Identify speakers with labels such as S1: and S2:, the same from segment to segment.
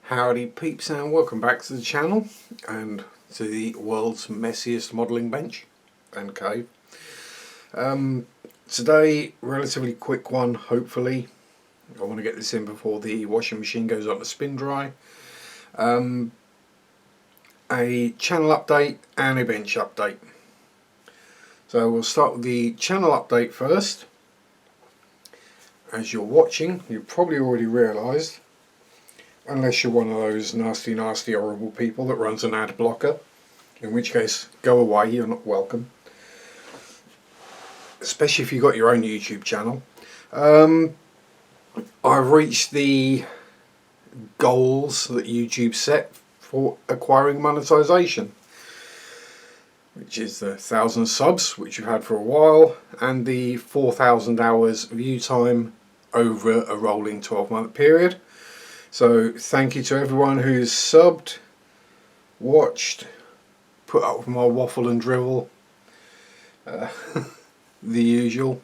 S1: Howdy peeps and welcome back to the channel and to the world's messiest modelling bench and cave. Today, relatively quick one, hopefully. I want to get this in before the washing machine goes on to spin dry. A channel update and a bench update. So we'll start with the channel update first. As you're watching, you've probably already realised, unless you're one of those nasty horrible people that runs an ad blocker, in which case go away, you're not welcome, especially if you've got your own YouTube channel. I've reached the goals that YouTube set for acquiring monetization, which is the 1,000 subs, which you've had for a while, and the 4,000 hours view time over a rolling 12-month period. So thank you to everyone who's subbed, watched, put up with my waffle and drivel, the usual.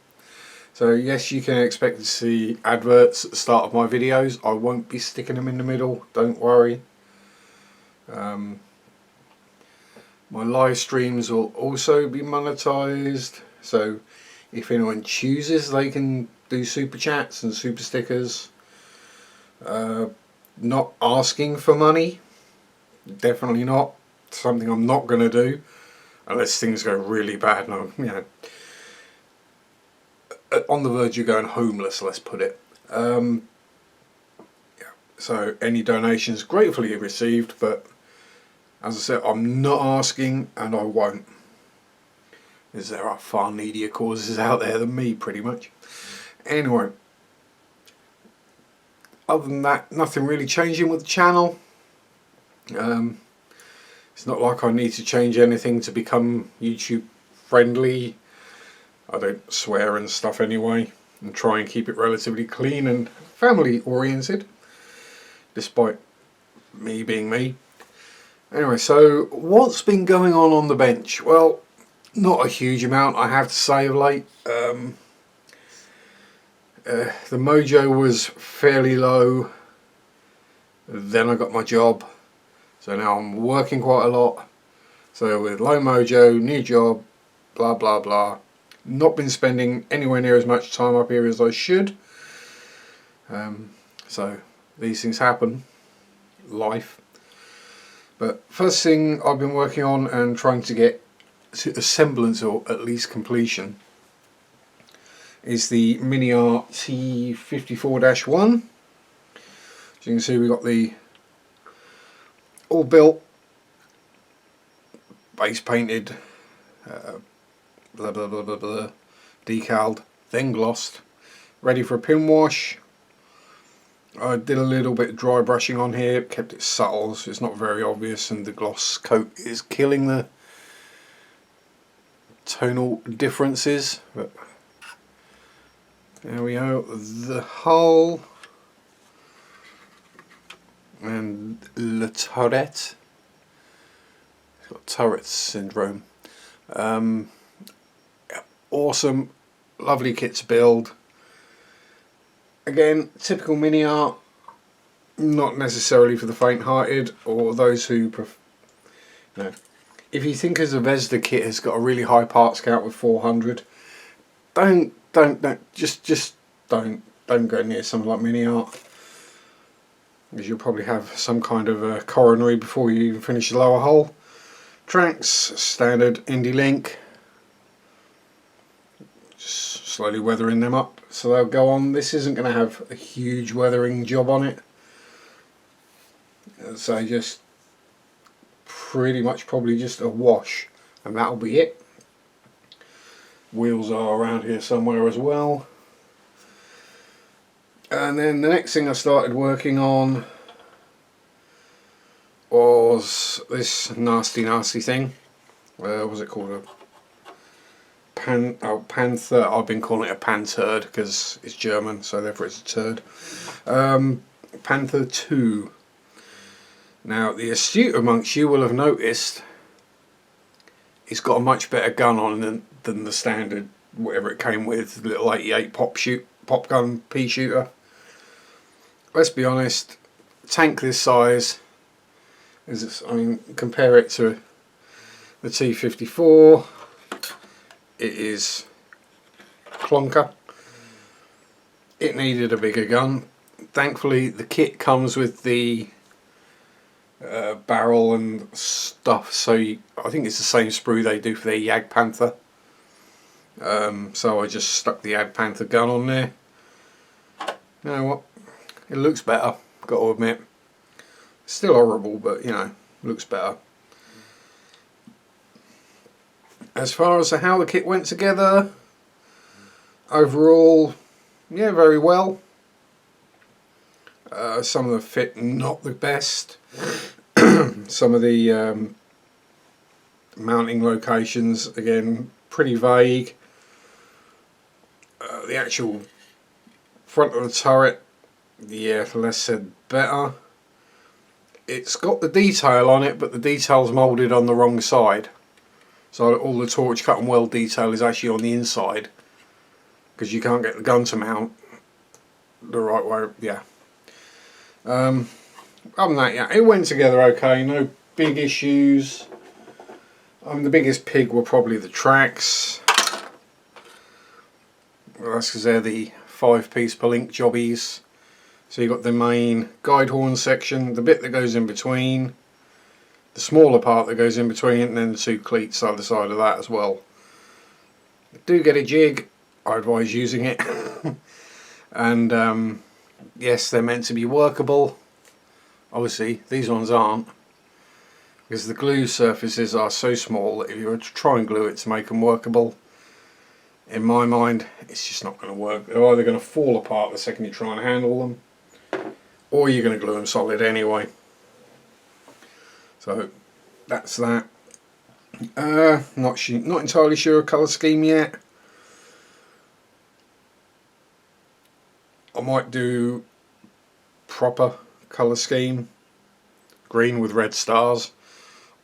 S1: So yes, you can expect to see adverts at the start of my videos. I won't be sticking them in the middle, don't worry. My live streams will also be monetized, so if anyone chooses, they can do super chats and super stickers. Not asking for money, definitely not. Something I'm not going to do unless things go really bad and I'm, on the verge of going homeless, let's put it. Yeah. So any donations gratefully received, but as I said, I'm not asking and I won't, as there are far needier causes out there than me, pretty much. Anyway, other than that, nothing really changing with the channel. It's not like I need to change anything to become YouTube friendly. I don't swear and stuff anyway, and try and keep it relatively clean and family oriented, despite me being me. Anyway, so what's been going on the bench? Well, not a huge amount, I have to say, of late. The mojo was fairly low, then I got my job, so now I'm working quite a lot. So with low mojo, new job, blah blah blah, not been spending anywhere near as much time up here as I should. So these things happen, life. But first thing I've been working on and trying to get to a semblance or at least completion is the Mini Art T54-1. As you can see, we've got the all built, base painted, blah blah blah blah blah, decaled, then glossed, ready for a pin wash. I did a little bit of dry brushing on here, kept it subtle so it's not very obvious, and the gloss coat is killing the tonal differences. But there we go, the hull and le turret. It's got turret syndrome. Awesome, lovely kit to build. Again, typical mini art, not necessarily for the faint-hearted or those who if you think as a Vesda kit has got a really high parts count with 400, don't go near something like mini art, because you'll probably have some kind of a coronary before you even finish the lower hull. Tracks, standard Indie Link, just slowly weathering them up so they'll go on. This isn't going to have a huge weathering job on it, so just pretty much probably just a wash and that'll be it. Wheels are around here somewhere as well. And then the next thing I started working on was this nasty thing. What was it called? A Panther. I've been calling it a Panturd because it's German, so therefore it's a turd. Panther 2. Now, the astute amongst you will have noticed it's got a much better gun on than the standard, whatever it came with, little 88 pop gun pea shooter. Let's be honest, tank this size, I mean, compare it to the T54, it is clonker. It needed a bigger gun. Thankfully the kit comes with the barrel and stuff, so I think it's the same sprue they do for their Yag Panther. So I just stuck the Yag Panther gun on there. You know what, it looks better, got to admit. It's still horrible, but you know, looks better. As far as how the kit went together, overall, yeah, very well. Some of the fit not the best. Some of the mounting locations, again, pretty vague. The actual front of the turret, yeah, less said better. It's got the detail on it, but the detail's moulded on the wrong side. So all the torch cut and weld detail is actually on the inside, because you can't get the gun to mount the right way. Yeah. Other than that, yeah, it went together okay. No big issues. The biggest pig were probably the tracks. Well, that's because they're the 5-piece per link jobbies. So you've got the main guide horn section, the bit that goes in between, the smaller part that goes in between, and then the 2 cleats either side of that as well. Do get a jig, I advise using it. And yes, they're meant to be workable. Obviously these ones aren't, because the glue surfaces are so small that if you were to try and glue it to make them workable, in my mind it's just not going to work. They're either going to fall apart the second you try and handle them, or you're going to glue them solid anyway. So that's that. Not entirely sure of colour scheme yet. I might do proper colour scheme, green with red stars,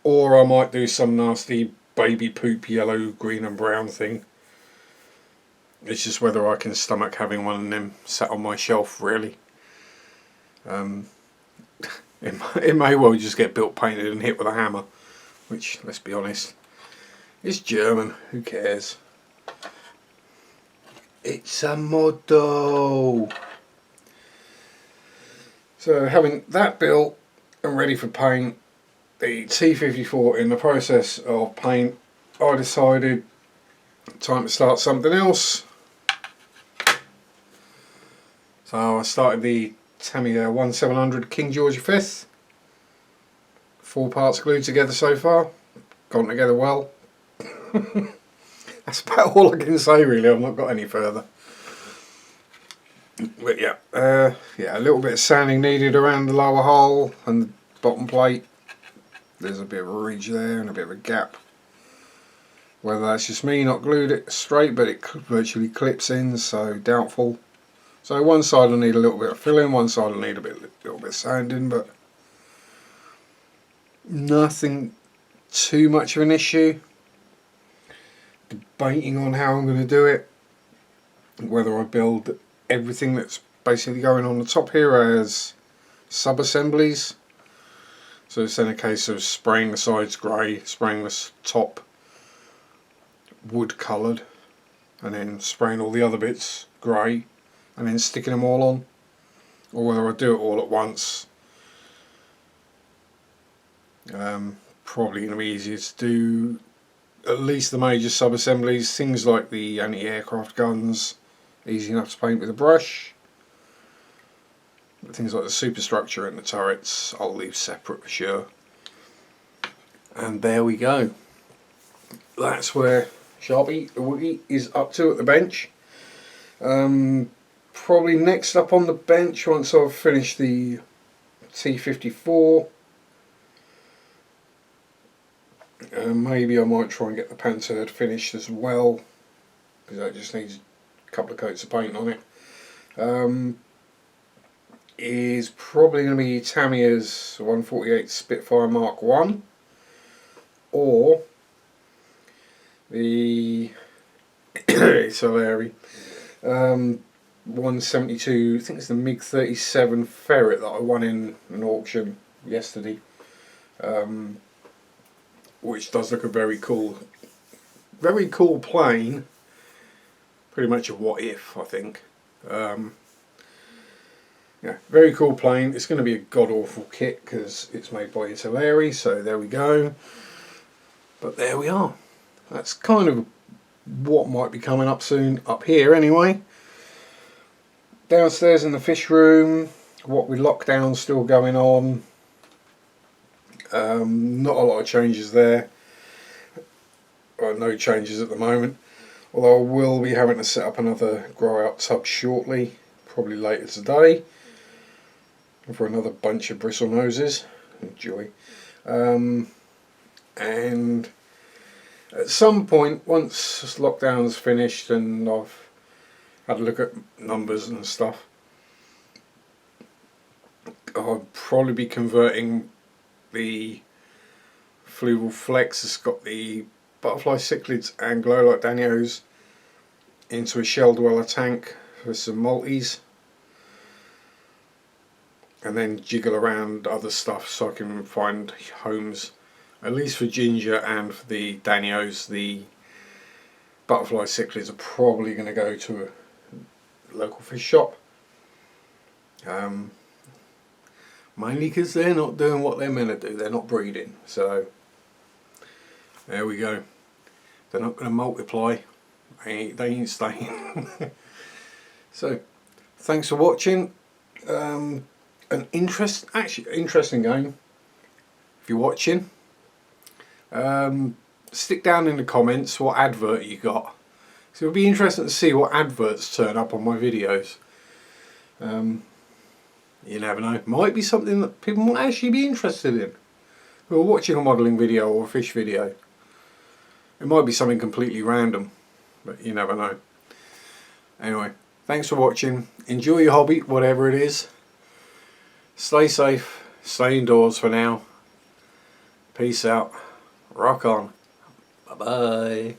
S1: or I might do some nasty baby poop yellow, green and brown thing. It's just whether I can stomach having one of them sat on my shelf, really. It may well just get built, painted and hit with a hammer, which, let's be honest, it's German, who cares. It's a model. So having that built and ready for paint, the T54 in the process of paint, I decided time to start something else. So I started the Tamiya 1700 King George V. 4 parts glued together so far. Gone together well. That's about all I can say, really. I've not got any further. But yeah, yeah, a little bit of sanding needed around the lower hull and the bottom plate. There's a bit of a ridge there and a bit of a gap. Whether that's just me not glued it straight, but it virtually clips in, so doubtful. So one side will need a little bit of filling, one side will need a little bit of sanding, but nothing too much of an issue. Debating on how I'm going to do it, whether I build everything that's basically going on the top here as sub-assemblies. So it's then a case of spraying the sides grey, spraying the top wood coloured, and then spraying all the other bits grey, and then sticking them all on, or whether I do it all at once. Probably going to be easier to do at least the major sub-assemblies, things like the anti-aircraft guns, easy enough to paint with a brush. But things like the superstructure and the turrets I'll leave separate for sure. And there we go. That's where Sharpie the Woogie is up to at the bench. Probably next up on the bench, once I've finished the T54, maybe I might try and get the Panther finished as well, because that just needs a couple of coats of paint on it. Is probably going to be Tamiya's 148 Spitfire Mark 1, or the Solari 172, I think it's the MiG 37 ferret that I won in an auction yesterday, which does look a very cool plane. Pretty much a what if, I think. Yeah, very cool plane. It's going to be a god awful kit because it's made by Italeri, so there we go. But there we are. That's kind of what might be coming up soon up here anyway. Downstairs in the fish room, what with lockdown still going on, not a lot of changes there. Well, no changes at the moment, although I will be having to set up another grow out tub shortly, probably later today, for another bunch of bristle noses. Enjoy. And at some point, once lockdown's finished and I've had a look at numbers and stuff, I'll probably be converting the Fluval Flex that's got the butterfly cichlids and glow light danios into a shell dweller tank with some multis, and then jiggle around other stuff so I can find homes, at least for ginger and for the danios. The butterfly cichlids are probably going to go to a local fish shop, mainly because they're not doing what they're meant to do. They're not breeding, so there we go. They're not going to multiply. They ain't staying. So thanks for watching. An interesting game. If you're watching, stick down in the comments what advert you got. So it'll be interesting to see what adverts turn up on my videos. You never know. Might be something that people might actually be interested in who are watching a modelling video or a fish video. It might be something completely random, but you never know. Anyway, thanks for watching. Enjoy your hobby, whatever it is. Stay safe. Stay indoors for now. Peace out. Rock on. Bye bye.